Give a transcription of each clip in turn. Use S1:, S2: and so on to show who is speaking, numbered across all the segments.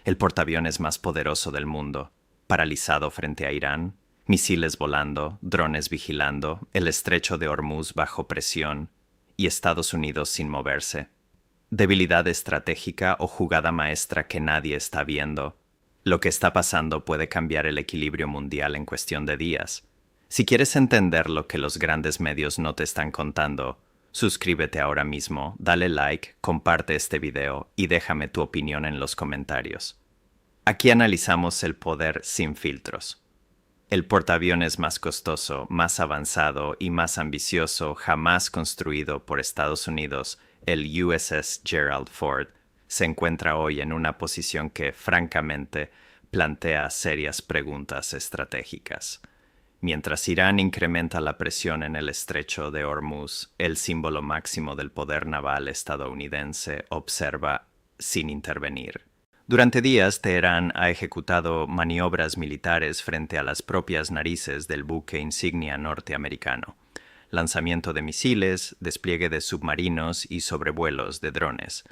S1: el portaaviones más poderoso del mundo, paralizado frente a Irán, misiles volando, drones vigilando, el estrecho de Hormuz bajo presión y Estados Unidos sin moverse. Debilidad estratégica o jugada maestra que nadie está viendo. Lo que está pasando puede cambiar el equilibrio mundial en cuestión de días. Si quieres entender lo que los grandes medios no te están contando, suscríbete ahora mismo, dale like, comparte este video y déjame tu opinión en los comentarios. Aquí analizamos el poder sin filtros. El portaaviones más costoso, más avanzado y más ambicioso jamás construido por Estados Unidos, el USS Gerald Ford, se encuentra hoy en una posición que, francamente, plantea serias preguntas estratégicas. Mientras Irán incrementa la presión en el estrecho de Hormuz, el símbolo máximo del poder naval estadounidense observa sin intervenir. Durante días, Teherán ha ejecutado maniobras militares frente a las propias narices del buque insignia norteamericano. Lanzamiento de misiles, despliegue de submarinos y sobrevuelos de drones.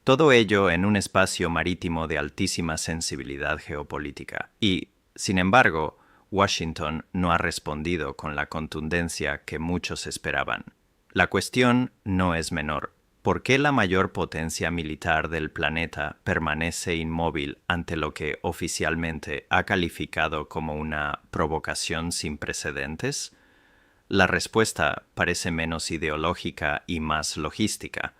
S1: Todo ello en un espacio marítimo de altísima sensibilidad geopolítica. Y, sin embargo, Washington no ha respondido con la contundencia que muchos esperaban. La cuestión no es menor. ¿Por qué la mayor potencia militar del planeta permanece inmóvil ante lo que oficialmente ha calificado como una provocación sin precedentes? La respuesta parece menos ideológica y más logística.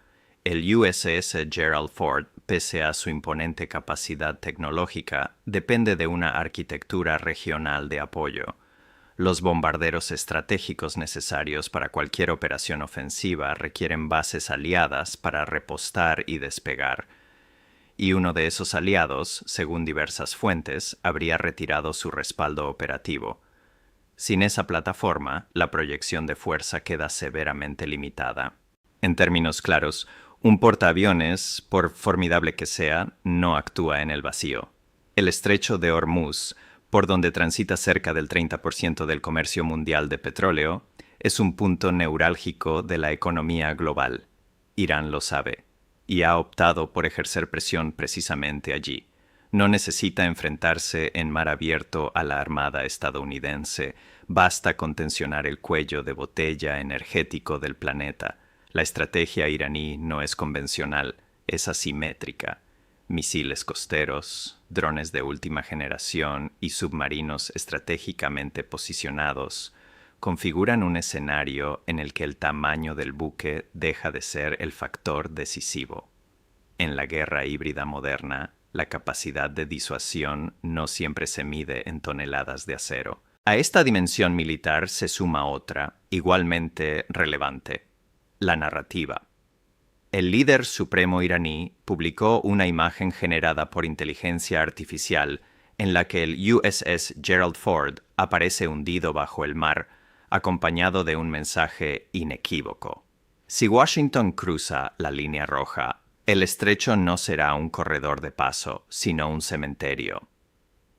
S1: El USS Gerald Ford, pese a su imponente capacidad tecnológica, depende de una arquitectura regional de apoyo. Los bombarderos estratégicos necesarios para cualquier operación ofensiva requieren bases aliadas para repostar y despegar. Y uno de esos aliados, según diversas fuentes, habría retirado su respaldo operativo. Sin esa plataforma, la proyección de fuerza queda severamente limitada. En términos claros, un portaaviones, por formidable que sea, no actúa en el vacío. El estrecho de Hormuz, por donde transita cerca del 30% del comercio mundial de petróleo, es un punto neurálgico de la economía global. Irán lo sabe, y ha optado por ejercer presión precisamente allí. No necesita enfrentarse en mar abierto a la armada estadounidense, basta con tensionar el cuello de botella energético del planeta. La estrategia iraní no es convencional, es asimétrica. Misiles costeros, drones de última generación y submarinos estratégicamente posicionados configuran un escenario en el que el tamaño del buque deja de ser el factor decisivo. En la guerra híbrida moderna, la capacidad de disuasión no siempre se mide en toneladas de acero. A esta dimensión militar se suma otra, igualmente relevante: la narrativa. El líder supremo iraní publicó una imagen generada por inteligencia artificial en la que el USS Gerald Ford aparece hundido bajo el mar, acompañado de un mensaje inequívoco. Si Washington cruza la línea roja, el estrecho no será un corredor de paso, sino un cementerio.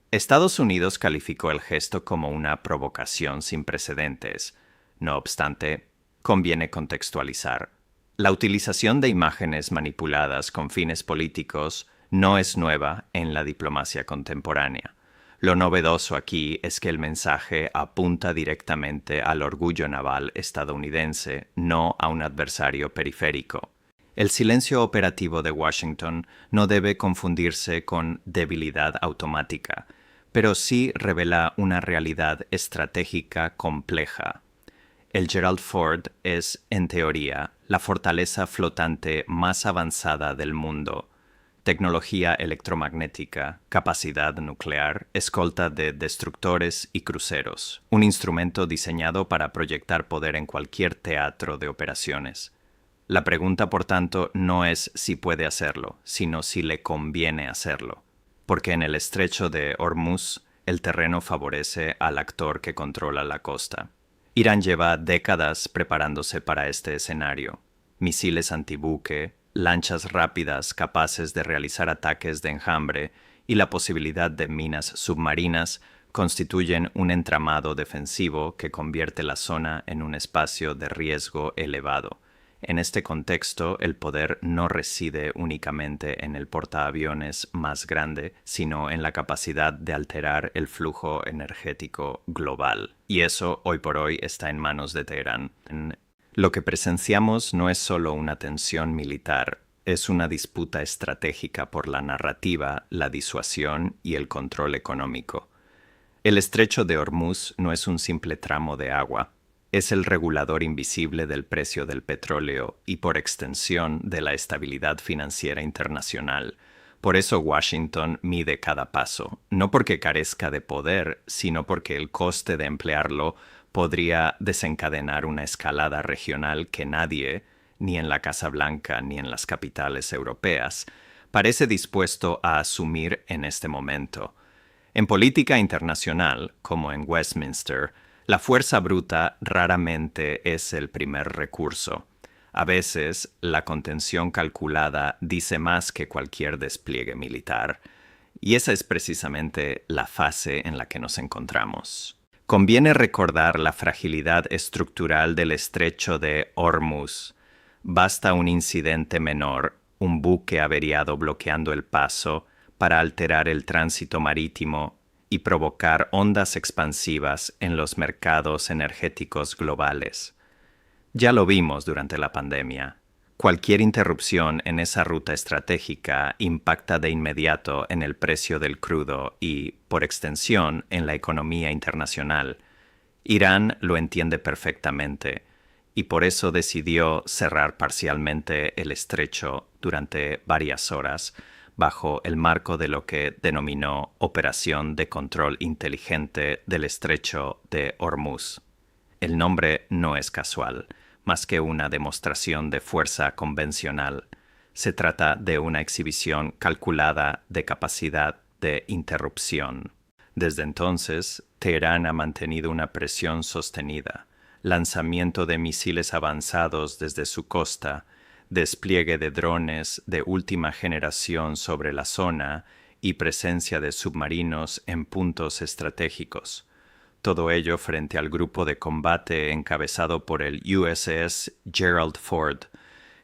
S1: Estados Unidos calificó el gesto como una provocación sin precedentes. No obstante, conviene contextualizar. La utilización de imágenes manipuladas con fines políticos no es nueva en la diplomacia contemporánea. Lo novedoso aquí es que el mensaje apunta directamente al orgullo naval estadounidense, no a un adversario periférico. El silencio operativo de Washington no debe confundirse con debilidad automática, pero sí revela una realidad estratégica compleja. El Gerald Ford es, en teoría, la fortaleza flotante más avanzada del mundo. Tecnología electromagnética, capacidad nuclear, escolta de destructores y cruceros. Un instrumento diseñado para proyectar poder en cualquier teatro de operaciones. La pregunta, por tanto, no es si puede hacerlo, sino si le conviene hacerlo. Porque en el estrecho de Hormuz, el terreno favorece al actor que controla la costa. Irán lleva décadas preparándose para este escenario. Misiles antibuque, lanchas rápidas capaces de realizar ataques de enjambre y la posibilidad de minas submarinas constituyen un entramado defensivo que convierte la zona en un espacio de riesgo elevado. En este contexto, el poder no reside únicamente en el portaaviones más grande, sino en la capacidad de alterar el flujo energético global. Y eso, hoy por hoy, está en manos de Teherán. Lo que presenciamos no es solo una tensión militar, es una disputa estratégica por la narrativa, la disuasión y el control económico. El estrecho de Hormuz no es un simple tramo de agua, es el regulador invisible del precio del petróleo y, por extensión, de la estabilidad financiera internacional. Por eso Washington mide cada paso, no porque carezca de poder, sino porque el coste de emplearlo podría desencadenar una escalada regional que nadie, ni en la Casa Blanca ni en las capitales europeas, parece dispuesto a asumir en este momento. En política internacional, como en Westminster, la fuerza bruta raramente es el primer recurso. A veces, la contención calculada dice más que cualquier despliegue militar, y esa es precisamente la fase en la que nos encontramos. Conviene recordar la fragilidad estructural del estrecho de Hormuz. Basta un incidente menor, un buque averiado bloqueando el paso, para alterar el tránsito marítimo y provocar ondas expansivas en los mercados energéticos globales. Ya lo vimos durante la pandemia. Cualquier interrupción en esa ruta estratégica impacta de inmediato en el precio del crudo y, por extensión, en la economía internacional. Irán lo entiende perfectamente y por eso decidió cerrar parcialmente el estrecho durante varias horas, bajo el marco de lo que denominó Operación de Control Inteligente del Estrecho de Hormuz. El nombre no es casual, más que una demostración de fuerza convencional. Se trata de una exhibición calculada de capacidad de interrupción. Desde entonces, Teherán ha mantenido una presión sostenida, lanzamiento de misiles avanzados desde su costa, despliegue de drones de última generación sobre la zona y presencia de submarinos en puntos estratégicos. Todo ello frente al grupo de combate encabezado por el USS Gerald Ford,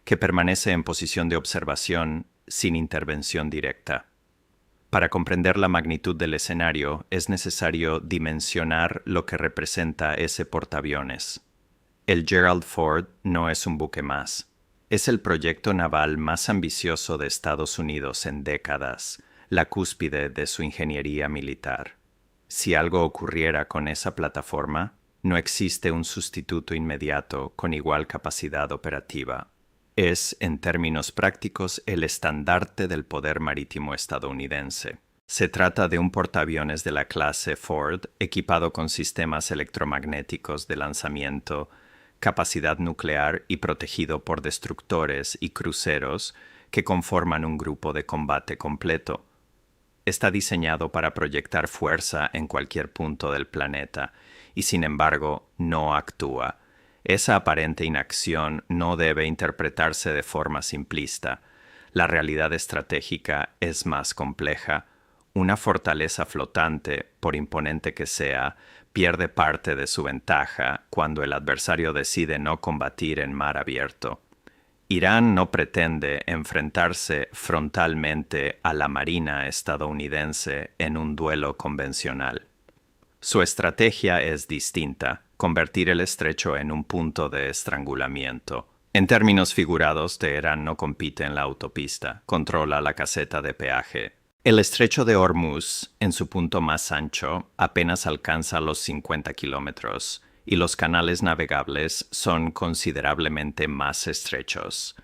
S1: que permanece en posición de observación sin intervención directa. Para comprender la magnitud del escenario, es necesario dimensionar lo que representa ese portaaviones. El Gerald Ford no es un buque más. Es el proyecto naval más ambicioso de Estados Unidos en décadas, la cúspide de su ingeniería militar. Si algo ocurriera con esa plataforma, no existe un sustituto inmediato con igual capacidad operativa. Es, en términos prácticos, el estandarte del poder marítimo estadounidense. Se trata de un portaaviones de la clase Ford equipado con sistemas electromagnéticos de lanzamiento, capacidad nuclear y protegido por destructores y cruceros que conforman un grupo de combate completo. Está diseñado para proyectar fuerza en cualquier punto del planeta y, sin embargo, no actúa. Esa aparente inacción no debe interpretarse de forma simplista. La realidad estratégica es más compleja. Una fortaleza flotante, por imponente que sea, pierde parte de su ventaja cuando el adversario decide no combatir en mar abierto. Irán no pretende enfrentarse frontalmente a la Marina estadounidense en un duelo convencional. Su estrategia es distinta, convertir el estrecho en un punto de estrangulamiento. En términos figurados, Teherán no compite en la autopista, controla la caseta de peaje. El estrecho de Hormuz, en su punto más ancho, apenas alcanza los 50 kilómetros, y los canales navegables son considerablemente más estrechos.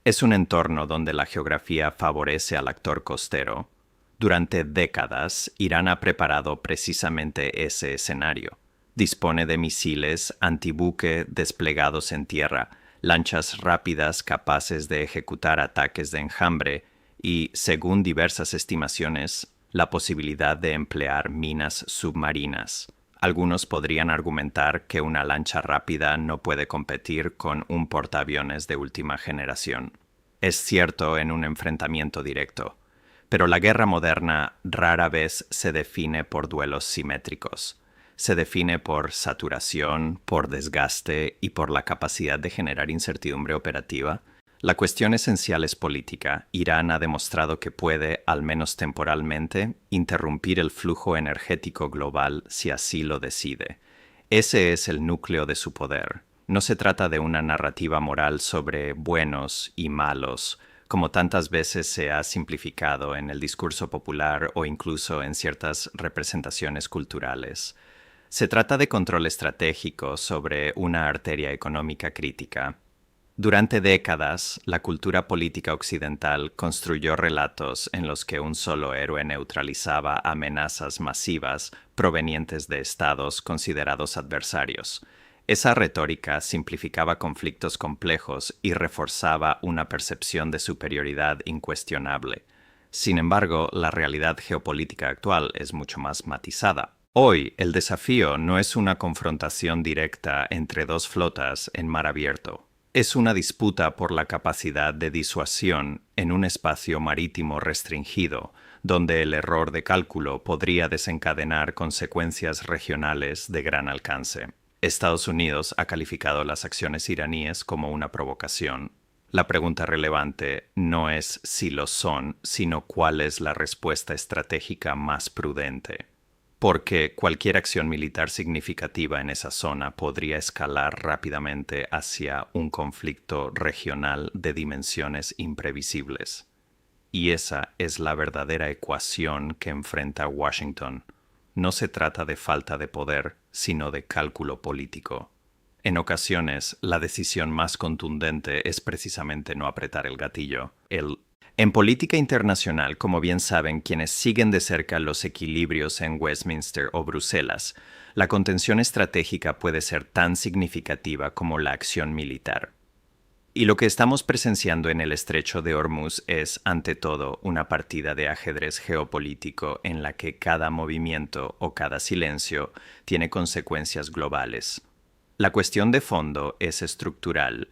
S1: Es un entorno donde la geografía favorece al actor costero. Durante décadas, Irán ha preparado precisamente ese escenario. Dispone de misiles antibuque desplegados en tierra, lanchas rápidas capaces de ejecutar ataques de enjambre y, según diversas estimaciones, la posibilidad de emplear minas submarinas. Algunos podrían argumentar que una lancha rápida no puede competir con un portaaviones de última generación. Es cierto en un enfrentamiento directo, pero la guerra moderna rara vez se define por duelos simétricos. Se define por saturación, por desgaste y por la capacidad de generar incertidumbre operativa. La cuestión esencial es política. Irán ha demostrado que puede, al menos temporalmente, interrumpir el flujo energético global si así lo decide. Ese es el núcleo de su poder. No se trata de una narrativa moral sobre buenos y malos, como tantas veces se ha simplificado en el discurso popular o incluso en ciertas representaciones culturales. Se trata de control estratégico sobre una arteria económica crítica. Durante décadas, la cultura política occidental construyó relatos en los que un solo héroe neutralizaba amenazas masivas provenientes de estados considerados adversarios. Esa retórica simplificaba conflictos complejos y reforzaba una percepción de superioridad incuestionable. Sin embargo, la realidad geopolítica actual es mucho más matizada. Hoy, el desafío no es una confrontación directa entre dos flotas en mar abierto. Es una disputa por la capacidad de disuasión en un espacio marítimo restringido, donde el error de cálculo podría desencadenar consecuencias regionales de gran alcance. Estados Unidos ha calificado las acciones iraníes como una provocación. La pregunta relevante no es si lo son, sino cuál es la respuesta estratégica más prudente. Porque cualquier acción militar significativa en esa zona podría escalar rápidamente hacia un conflicto regional de dimensiones imprevisibles. Y esa es la verdadera ecuación que enfrenta Washington. No se trata de falta de poder, sino de cálculo político. En ocasiones, la decisión más contundente es precisamente no apretar el gatillo. En política internacional, como bien saben quienes siguen de cerca los equilibrios en Westminster o Bruselas, la contención estratégica puede ser tan significativa como la acción militar. Y lo que estamos presenciando en el estrecho de Hormuz es, ante todo, una partida de ajedrez geopolítico en la que cada movimiento o cada silencio tiene consecuencias globales. La cuestión de fondo es estructural.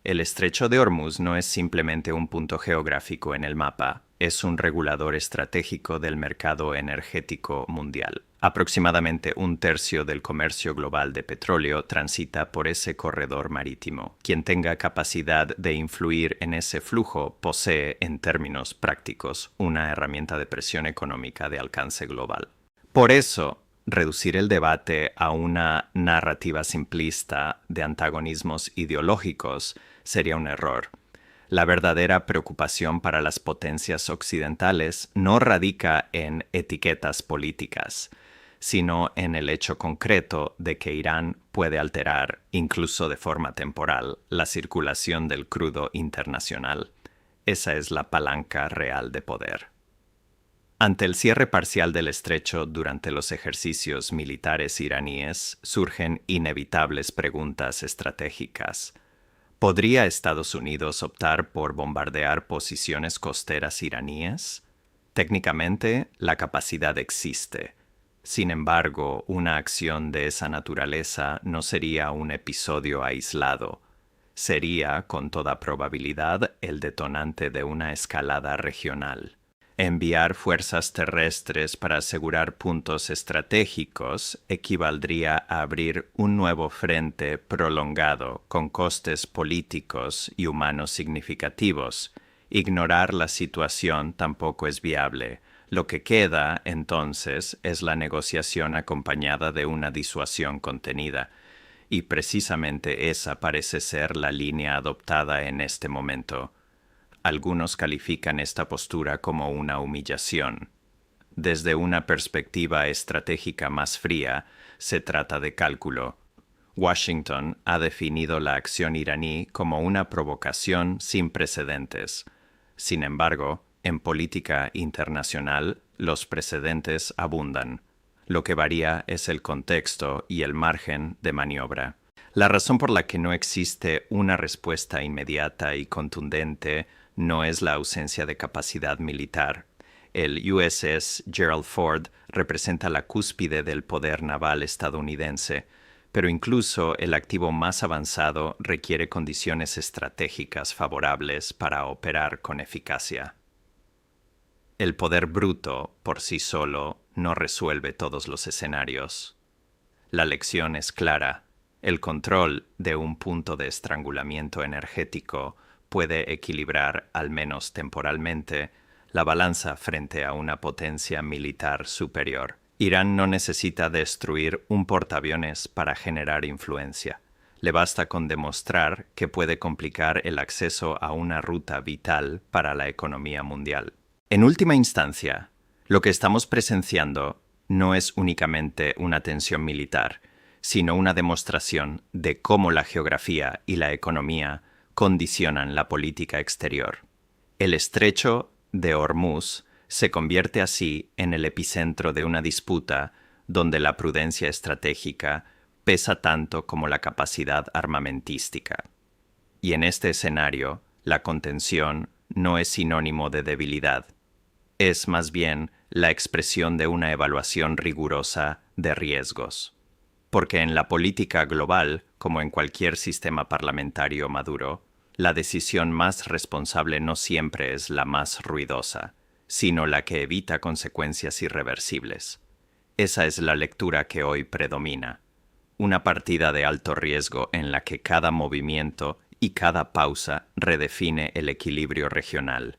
S1: El estrecho de Hormuz no es simplemente un punto geográfico en el mapa, es un regulador estratégico del mercado energético mundial. Aproximadamente un tercio del comercio global de petróleo transita por ese corredor marítimo. Quien tenga capacidad de influir en ese flujo posee, en términos prácticos, una herramienta de presión económica de alcance global. Por eso, reducir el debate a una narrativa simplista de antagonismos ideológicos sería un error. La verdadera preocupación para las potencias occidentales no radica en etiquetas políticas, sino en el hecho concreto de que Irán puede alterar, incluso de forma temporal, la circulación del crudo internacional. Esa es la palanca real de poder. Ante el cierre parcial del estrecho durante los ejercicios militares iraníes, surgen inevitables preguntas estratégicas. ¿Podría Estados Unidos optar por bombardear posiciones costeras iraníes? Técnicamente, la capacidad existe. Sin embargo, una acción de esa naturaleza no sería un episodio aislado. Sería, con toda probabilidad, el detonante de una escalada regional. Enviar fuerzas terrestres para asegurar puntos estratégicos equivaldría a abrir un nuevo frente prolongado con costes políticos y humanos significativos. Ignorar la situación tampoco es viable. Lo que queda, entonces, es la negociación acompañada de una disuasión contenida. Y precisamente esa parece ser la línea adoptada en este momento. Algunos califican esta postura como una humillación. Desde una perspectiva estratégica más fría, se trata de cálculo. Washington ha definido la acción iraní como una provocación sin precedentes. Sin embargo, en política internacional, los precedentes abundan. Lo que varía es el contexto y el margen de maniobra. La razón por la que no existe una respuesta inmediata y contundente no es la ausencia de capacidad militar. El USS Gerald Ford representa la cúspide del poder naval estadounidense, pero incluso el activo más avanzado requiere condiciones estratégicas favorables para operar con eficacia. El poder bruto, por sí solo, no resuelve todos los escenarios. La lección es clara. El control de un punto de estrangulamiento energético puede equilibrar, al menos temporalmente, la balanza frente a una potencia militar superior. Irán no necesita destruir un portaaviones para generar influencia. Le basta con demostrar que puede complicar el acceso a una ruta vital para la economía mundial. En última instancia, lo que estamos presenciando no es únicamente una tensión militar, sino una demostración de cómo la geografía y la economía condicionan la política exterior. El estrecho de Hormuz se convierte así en el epicentro de una disputa donde la prudencia estratégica pesa tanto como la capacidad armamentística. Y en este escenario, la contención no es sinónimo de debilidad. Es más bien la expresión de una evaluación rigurosa de riesgos. Porque en la política global, como en cualquier sistema parlamentario maduro, la decisión más responsable no siempre es la más ruidosa, sino la que evita consecuencias irreversibles. Esa es la lectura que hoy predomina. Una partida de alto riesgo en la que cada movimiento y cada pausa redefine el equilibrio regional.